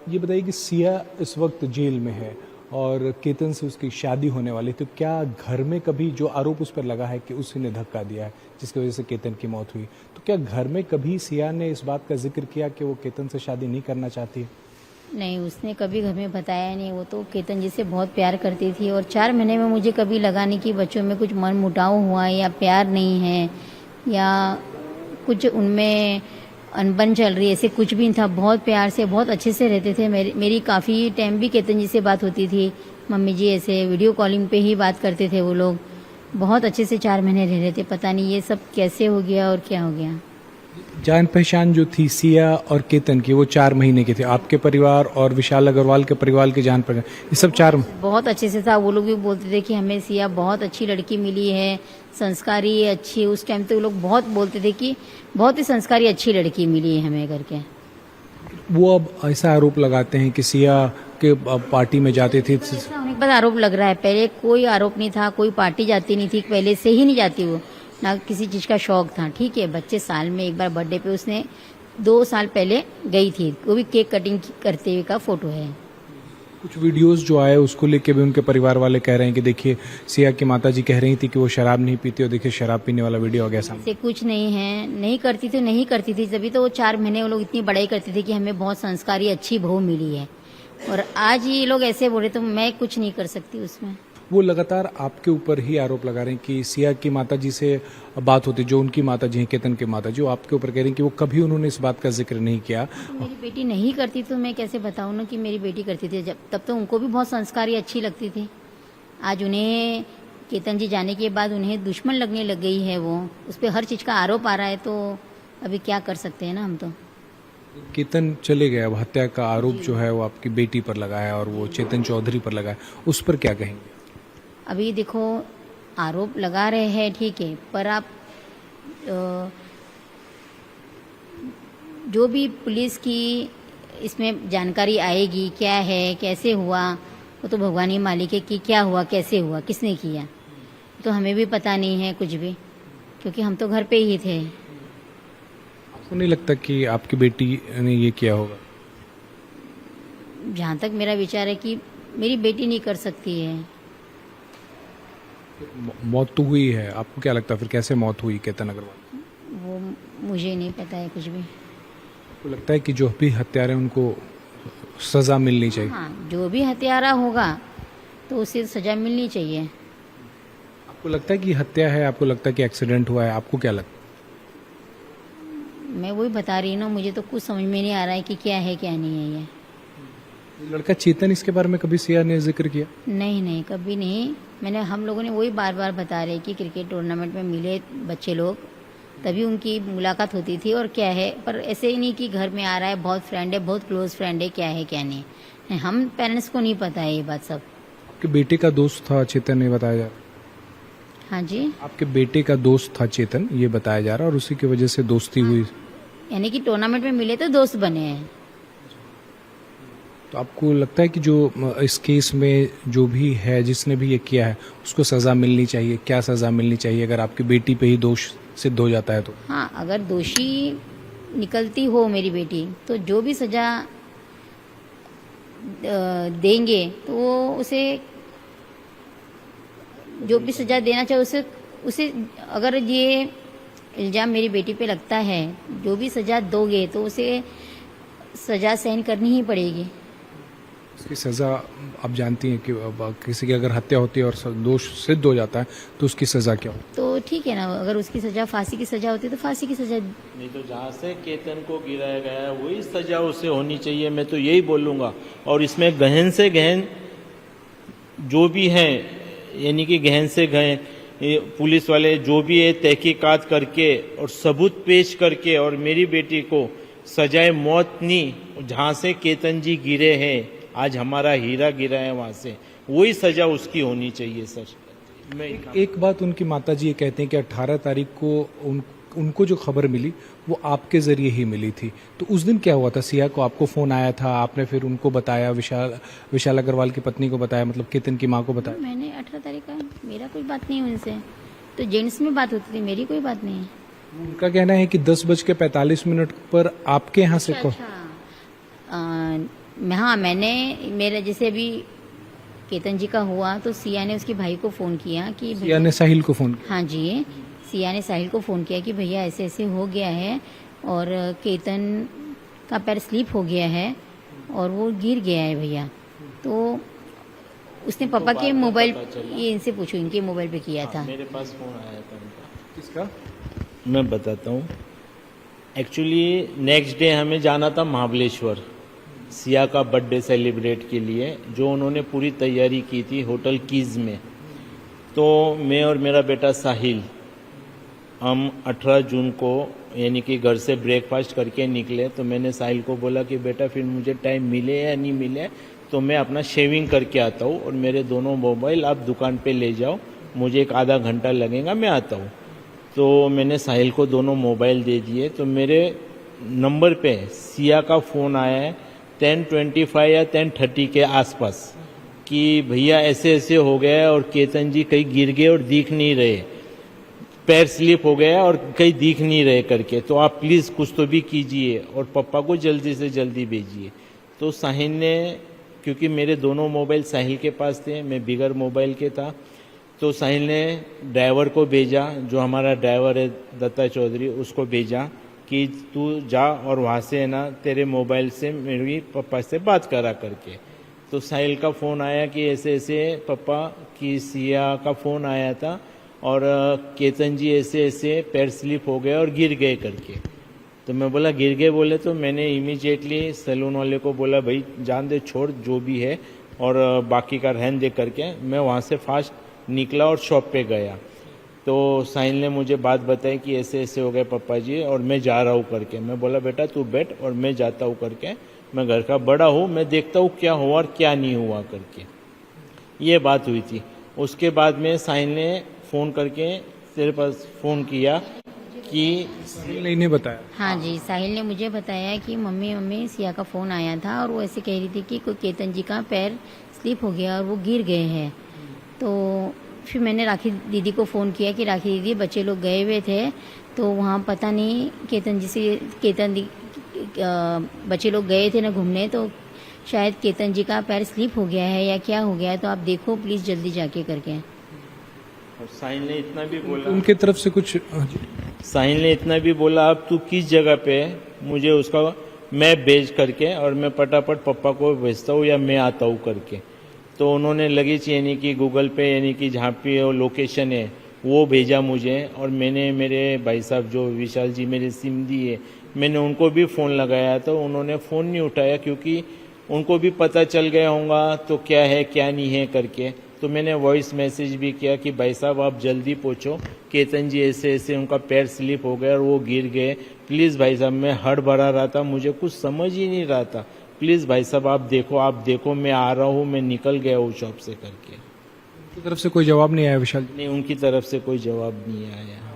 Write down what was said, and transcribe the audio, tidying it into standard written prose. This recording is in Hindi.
ये बताइए कि सिया इस वक्त जेल में है और केतन से उसकी शादी होने वाली, तो क्या घर में कभी जो आरोप उस पर लगा है कि उसी ने धक्का दिया है जिसकी वजह से केतन की मौत हुई, तो क्या घर में कभी सिया ने इस बात का जिक्र किया कि वो केतन से शादी नहीं करना चाहती है? नहीं, उसने कभी घर में बताया नहीं। वो तो केतन जी से बहुत प्यार करती थी और 4 महीने में मुझे कभी लगा नहीं कि बच्चों में कुछ मन मुटाव हुआ या प्यार नहीं है या कुछ उनमें अनबन चल रही है, ऐसे कुछ भी नहीं था। बहुत प्यार से, बहुत अच्छे से रहते थे। मेरी काफ़ी टाइम भी केतन जी से बात होती थी। मम्मी जी ऐसे वीडियो कॉलिंग पे ही बात करते थे वो लोग। बहुत अच्छे से 4 महीने रह रहे थे। पता नहीं ये सब कैसे हो गया और क्या हो गया। जान पहचान जो थी सिया और केतन की, वो 4 महीने की थी। आपके परिवार और विशाल अग्रवाल के परिवार की जान पहचान, ये सब 4 बहुत अच्छे से था। वो लोग भी बोलते थे कि हमें सिया बहुत अच्छी लड़की मिली है, संस्कारी अच्छी। उस टाइम तो वो लोग बहुत बोलते थे कि बहुत ही संस्कारी अच्छी लड़की मिली है हमें करके। वो अब ऐसा आरोप लगाते हैं कि सिया के पार्टी में जाते थे। ऐसा होने के बाद आरोप लग रहा है। पहले कोई आरोप नहीं था, कोई पार्टी जाती नहीं थी, पहले से ही नहीं जाती वो, ना किसी चीज का शौक था। ठीक है, बच्चे साल में एक बार बर्थडे पे उसने 2 साल पहले गई थी, वो भी केक कटिंग करते हुए का फोटो है। कुछ वीडियोस जो आए उसको लेके भी उनके परिवार वाले कह रहे हैं कि देखिए सिया की माताजी कह रही थी कि वो शराब नहीं पीती, और देखिए शराब पीने वाला वीडियो आ गया सामने। ऐसे कुछ नहीं है, नहीं करती थी, नहीं करती थी। तभी तो वो 4 महीने वो लोग इतनी बड़ाई करते थे कि हमें बहुत संस्कारी अच्छी बहू मिली है, और आज ये लोग ऐसे बोले तो मैं कुछ नहीं कर सकती उसमें। वो लगातार आपके ऊपर ही आरोप लगा रहे हैं कि सिया की माताजी से बात होती, जो उनकी माताजी हैं केतन की माताजी, वो आपके ऊपर कह रही हैं कि वो कभी उन्होंने इस बात का जिक्र नहीं किया। मेरी बेटी नहीं करती तो मैं कैसे बताऊं ना कि मेरी बेटी करती थी। जब तब तो उनको भी बहुत संस्कारी अच्छी लगती थी। आज उन्हें केतन जी जाने के बाद उन्हें दुश्मन लगने लग गई है। वो उस पर हर चीज का आरोप आ रहा है, तो अभी क्या कर सकते हैं ना हम तो। केतन चले गए, अब हत्या का आरोप जो है वो आपकी बेटी पर लगा है और वो चेतन चौधरी पर लगा है, उस पर क्या कहेंगे? अभी देखो, आरोप लगा रहे हैं ठीक है, पर आप जो भी पुलिस की इसमें जानकारी आएगी क्या है कैसे हुआ, वो तो भगवान ही मालिक है कि क्या हुआ कैसे हुआ किसने किया, तो हमें भी पता नहीं है कुछ भी, क्योंकि हम तो घर पे ही थे। आपको नहीं लगता कि आपकी बेटी ने ये किया होगा? जहाँ तक मेरा विचार है कि मेरी बेटी नहीं कर सकती है। मौत तो हुई है, आपको क्या लगता है फिर कैसे मौत हुई केतन अग्रवाल? वो मुझे नहीं पता है कुछ भी। आपको लगता है कि जो भी हत्यारे हैं उनको सजा मिलनी चाहिए? हाँ, जो भी हत्यारा होगा तो उसे सजा मिलनी चाहिए। आपको लगता है कि हत्या है? आपको लगता है कि एक्सीडेंट हुआ है? आपको क्या लगता मैं वही बता रही हूँ ना, मुझे तो कुछ समझ में नहीं आ रहा है कि क्या है क्या नहीं है ये। है? लड़का चेतन, इसके बारे में कभी सिया ने जिक्र किया? नहीं नहीं, कभी नहीं। हम लोगों ने वही बार बार बता रहे कि क्रिकेट टूर्नामेंट में मिले बच्चे लोग, तभी उनकी मुलाकात होती थी और क्या है, पर ऐसे ही नहीं कि घर में आ रहा है, बहुत फ्रेंड है, बहुत क्लोज फ्रेंड है, क्या है क्या नहीं। हम पेरेंट्स को नहीं पता है ये बात सब। आपके बेटे का दोस्त था चेतन, ये बताया जा रहा है? हाँ जी, आपके बेटे का दोस्त था चेतन, ये बताया जा रहा है, और उसी की वजह से दोस्ती हुई। यानी कि टूर्नामेंट में मिले तो दोस्त बने हैं। तो आपको लगता है कि जो इस केस में जो भी है, जिसने भी ये किया है, उसको सजा मिलनी चाहिए? क्या सजा मिलनी चाहिए अगर आपकी बेटी पे ही दोष सिद्ध हो जाता है तो? हाँ, अगर दोषी निकलती हो मेरी बेटी तो जो भी सजा देंगे तो वो उसे, जो भी सजा देना चाहिए उसे उसे अगर ये इल्जाम मेरी बेटी पे लगता है, जो भी सजा दोगे तो उसे सजा सहन करनी ही पड़ेगी। उसकी सजा आप जानती हैं कि अब किसी की अगर हत्या होती है और दोष सिद्ध हो जाता है तो उसकी सजा क्या हो? तो ठीक है ना, अगर उसकी सजा फांसी की सजा होती है तो फांसी की सजा। नहीं तो जहाँ से केतन को गिराया गया है वही सजा उसे होनी चाहिए, मैं तो यही बोलूँगा। और इसमें गहन से गहन जो भी हैं, यानी कि गहन से गहन पुलिस वाले जो भी है तहकीकात करके और सबूत पेश करके और मेरी बेटी को सजाए मौत नहीं, जहाँ से केतन जी गिरे हैं, आज हमारा हीरा गिरा है वहाँ से, वही सजा उसकी होनी चाहिए सर। मैं एक बात उनकी माताजी ये कहते हैं कि 18 तारीख को उनको जो खबर मिली वो आपके जरिए ही मिली थी, तो उस दिन क्या हुआ था? सिया को आपको फोन आया था, आपने फिर उनको बताया, विशाल अग्रवाल की पत्नी को बताया, मतलब केतन की माँ को बताया? मैंने 18 तारीख का, मेरा कोई बात नहीं उनसे, तो जेंट्स में बात होती थी, मेरी कोई बात नहीं है। उनका कहना है कि 10:45 पर आपके यहाँ से अच्छा, हाँ, मैंने मेरा जैसे अभी केतन जी का हुआ तो सिया ने उसके भाई को फ़ोन किया कि सिया ने साहिल को फोन किया। हाँ जी, सिया ने साहिल को फ़ोन किया कि भैया ऐसे ऐसे हो गया है और केतन का पैर स्लिप हो गया है और वो गिर गया है भैया। तो उसने पापा के मोबाइल, ये इनसे पूछो, इनके मोबाइल पे किया था। मेरे पास फोन आया था उनका। किसका? मैं बताता हूँ। एक्चुअली नेक्स्ट डे हमें जाना था महाबलेश्वर सिया का बर्थडे सेलिब्रेट के लिए, जो उन्होंने पूरी तैयारी की थी होटल कीज में। तो मैं और मेरा बेटा साहिल हम 18 जून को यानी कि घर से ब्रेकफास्ट करके निकले। तो मैंने साहिल को बोला कि बेटा फिर मुझे टाइम मिले या नहीं मिले तो मैं अपना शेविंग करके आता हूँ और मेरे दोनों मोबाइल आप दुकान पे ले जाओ, मुझे एक आधा घंटा लगेगा, मैं आता हूँ। तो मैंने साहिल को दोनों मोबाइल दे दिए। तो मेरे नंबर पे सिया का फ़ोन आया है 10:25 या 10:30 के आसपास कि भैया ऐसे ऐसे हो गया है और केतन जी कहीं गिर गए और दिख नहीं रहे, पैर स्लिप हो गया और कहीं दिख नहीं रहे करके, तो आप प्लीज़ कुछ तो भी कीजिए और पापा को जल्दी से जल्दी भेजिए। तो साहिल ने, क्योंकि मेरे दोनों मोबाइल साहिल के पास थे, मैं बिगर मोबाइल के था, तो साहिल ने ड्राइवर को भेजा, जो हमारा ड्राइवर है दत्ता चौधरी, उसको भेजा कि तू जा और वहाँ से ना तेरे मोबाइल से मेरी पापा से बात करा करके। तो साहिल का फ़ोन आया कि ऐसे ऐसे पापा की सिया का फ़ोन आया था और केतन जी ऐसे ऐसे पैर स्लिप हो गए और गिर गए करके। तो मैं बोला गिर गए बोले, तो मैंने इमीडिएटली सैलून वाले को बोला भाई जान दे, छोड़ जो भी है और बाकी का रहन दे करके मैं वहाँ से फास्ट निकला और शॉप पे गया। तो साहिल ने मुझे बात बताई कि ऐसे ऐसे हो गए पापा जी और मैं जा रहा हूँ करके। मैं बोला बेटा तू बैठ और मैं जाता हूँ करके, मैं घर का बड़ा हूँ, मैं देखता हूँ क्या हुआ और क्या नहीं हुआ करके। ये बात हुई थी। उसके बाद में साहिल ने फ़ोन करके तेरे पास फ़ोन किया कि साहिल ने इन्हें बताया। हाँ जी, साहिल ने मुझे बताया कि मम्मी सिया का फ़ोन आया था और वो ऐसे कह रही थी कि कोई केतन जी का पैर स्लिप हो गया और वो गिर गए हैं। तो फिर मैंने राखी दीदी को फ़ोन किया कि राखी दीदी बच्चे लोग गए हुए थे तो वहाँ पता नहीं बच्चे लोग गए थे ना घूमने, तो शायद केतन जी का पैर स्लिप हो गया है या क्या हो गया है, तो आप देखो प्लीज़ जल्दी जाके करके। और साहिल ने इतना भी बोला, उनके तरफ से कुछ साहिल ने इतना भी बोला अब तू किस जगह पे है, मुझे उसका मैप भेज करके और मैं फटाफट पापा को भेजता हूँ या मैं आता हूँ करके। तो उन्होंने लगेज यानी कि गूगल पे यानी कि जहाँ पे वो लोकेशन है वो भेजा मुझे, और मैंने मेरे भाई साहब जो विशाल जी मेरे सिमधी है, मैंने उनको भी फ़ोन लगाया तो उन्होंने फ़ोन नहीं उठाया, क्योंकि उनको भी पता चल गया होगा तो क्या है क्या नहीं है करके। तो मैंने वॉइस मैसेज भी किया कि भाई साहब आप जल्दी पहुँचो, केतन जी ऐसे ऐसे उनका पैर स्लिप हो गया और वो गिर गए, प्लीज़ भाई साहब। मैं हड़बड़ा रहा था, मुझे कुछ समझ ही नहीं रहा था, प्लीज़ भाई साहब आप देखो मैं आ रहा हूँ, मैं निकल गया हूँ शॉप से करके। उनकी तरफ से कोई जवाब नहीं आया विशाल जी? नहीं, उनकी तरफ से कोई जवाब नहीं आया।